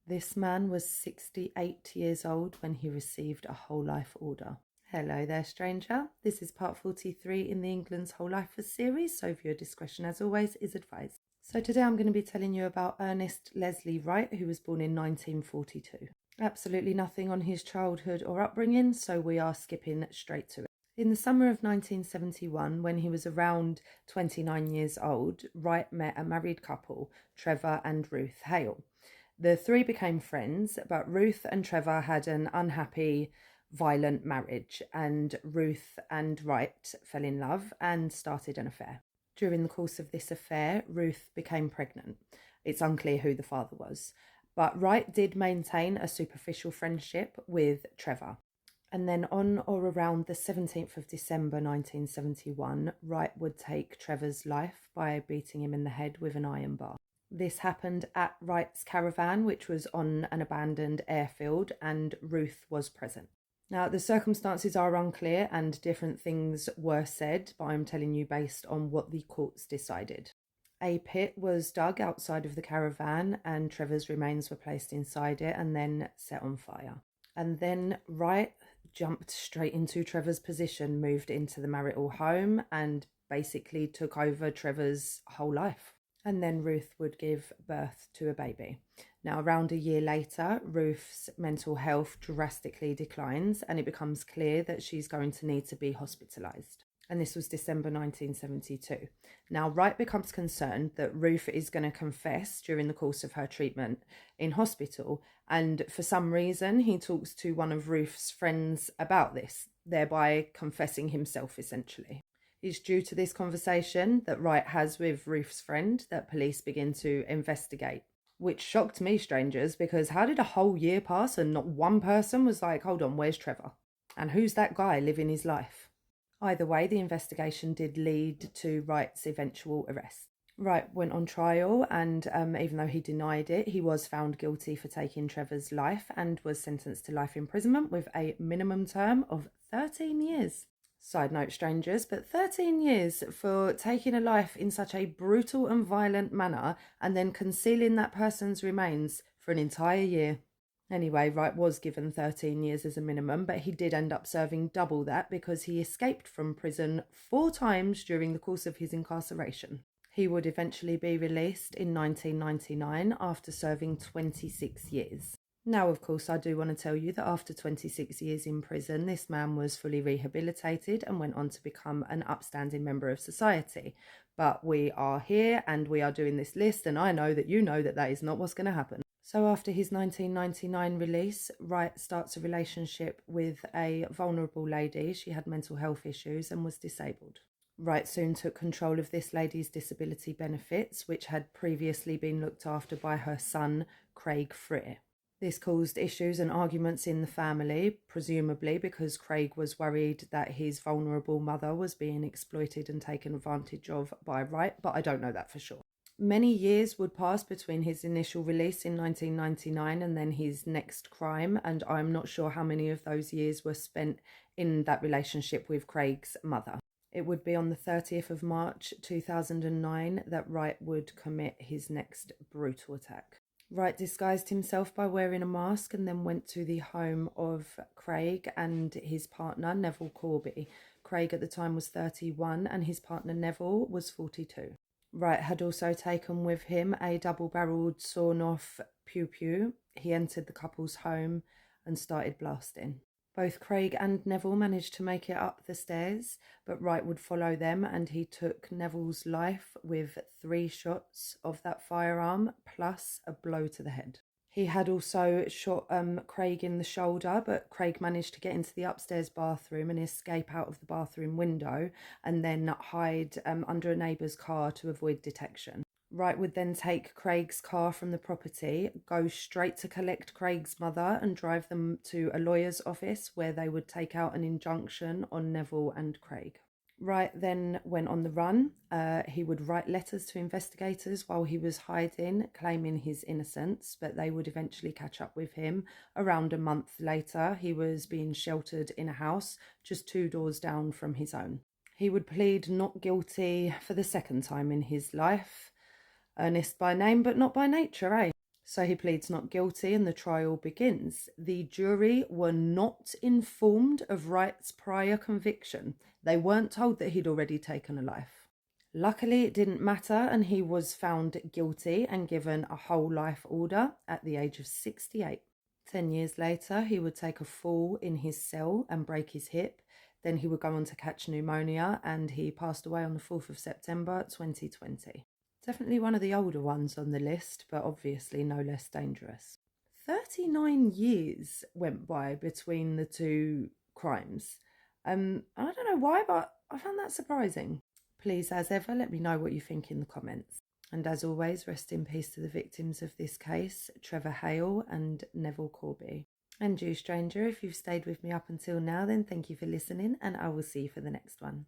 This man was 68 years old when he received a whole life order. Hello there, stranger. This is part 43 in the England's Whole Lifers series, so viewer discretion, as always, is advised. So today I'm going to be telling you about Ernest Leslie Wright, who was born in 1942. Absolutely nothing on his childhood or upbringing, so we are skipping straight to it. In the summer of 1971, when he was around 29 years old, Wright met a married couple, Trevor and Ruth Hale. The three became friends, but Ruth and Trevor had an unhappy, violent marriage, and Ruth and Wright fell in love and started an affair. During the course of this affair, Ruth became pregnant. It's unclear who the father was, but Wright did maintain a superficial friendship with Trevor. And then on or around the 17th of December 1971, Wright would take Trevor's life by beating him in the head with an iron bar. This happened at Wright's caravan, which was on an abandoned airfield, and Ruth was present. Now, the circumstances are unclear and different things were said, but I'm telling you based on what the courts decided. A pit was dug outside of the caravan and Trevor's remains were placed inside it and then set on fire. And then Wright jumped straight into Trevor's position, moved into the marital home and basically took over Trevor's whole life. And then Ruth would give birth to a baby. Now, around a year later, Ruth's mental health drastically declines and it becomes clear that she's going to need to be hospitalised. And this was December 1972. Now, Wright becomes concerned that Ruth is going to confess during the course of her treatment in hospital. And for some reason, he talks to one of Ruth's friends about this, thereby confessing himself essentially. It's due to this conversation that Wright has with Ruth's friend that police begin to investigate, which shocked me, strangers, because how did a whole year pass and not one person was like, hold on, where's Trevor? And who's that guy living his life? Either way, the investigation did lead to Wright's eventual arrest. Wright went on trial and even though he denied it, he was found guilty for taking Trevor's life and was sentenced to life imprisonment with a minimum term of 13 years. Side note, strangers, but 13 years for taking a life in such a brutal and violent manner and then concealing that person's remains for an entire year. Anyway, Wright was given 13 years as a minimum, but he did end up serving double that because he escaped from prison 4 times during the course of his incarceration. He would eventually be released in 1999 after serving 26 years. Now, of course, I do want to tell you that after 26 years in prison, this man was fully rehabilitated and went on to become an upstanding member of society. But we are here and we are doing this list, and I know that you know that that is not what's going to happen. So after his 1999 release, Wright starts a relationship with a vulnerable lady. She had mental health issues and was disabled. Wright soon took control of this lady's disability benefits, which had previously been looked after by her son, Craig Freer. This caused issues and arguments in the family, presumably because Craig was worried that his vulnerable mother was being exploited and taken advantage of by Wright, but I don't know that for sure. Many years would pass between his initial release in 1999 and then his next crime, and I'm not sure how many of those years were spent in that relationship with Craig's mother. It would be on the 30th of March 2009 that Wright would commit his next brutal attack. Wright disguised himself by wearing a mask and then went to the home of Craig and his partner, Neville Corby. Craig at the time was 31 and his partner Neville was 42. Wright had also taken with him a double-barreled sawn-off pew-pew. He entered the couple's home and started blasting. Both Craig and Neville managed to make it up the stairs, but Wright would follow them and he took Neville's life with 3 shots of that firearm plus a blow to the head. He had also shot Craig in the shoulder, but Craig managed to get into the upstairs bathroom and escape out of the bathroom window and then hide under a neighbour's car to avoid detection. Wright would then take Craig's car from the property, go straight to collect Craig's mother and drive them to a lawyer's office where they would take out an injunction on Neville and Craig. Wright then went on the run. He would write letters to investigators while he was hiding, claiming his innocence, but they would eventually catch up with him. Around a month later, he was being sheltered in a house just 2 doors down from his own. He would plead not guilty for the second time in his life. Ernest by name, but not by nature, eh? So he pleads not guilty and the trial begins. The jury were not informed of Wright's prior conviction. They weren't told that he'd already taken a life. Luckily, it didn't matter and he was found guilty and given a whole life order at the age of 68. 10 years later, he would take a fall in his cell and break his hip. Then he would go on to catch pneumonia and he passed away on the 4th of September 2020. Definitely one of the older ones on the list, but obviously no less dangerous. 39 years went by between the two crimes. I don't know why, but I found that surprising. Please, as ever, let me know what you think in the comments. And as always, rest in peace to the victims of this case, Trevor Hale and Neville Corby. And you, stranger, if you've stayed with me up until now, then thank you for listening, and I will see you for the next one.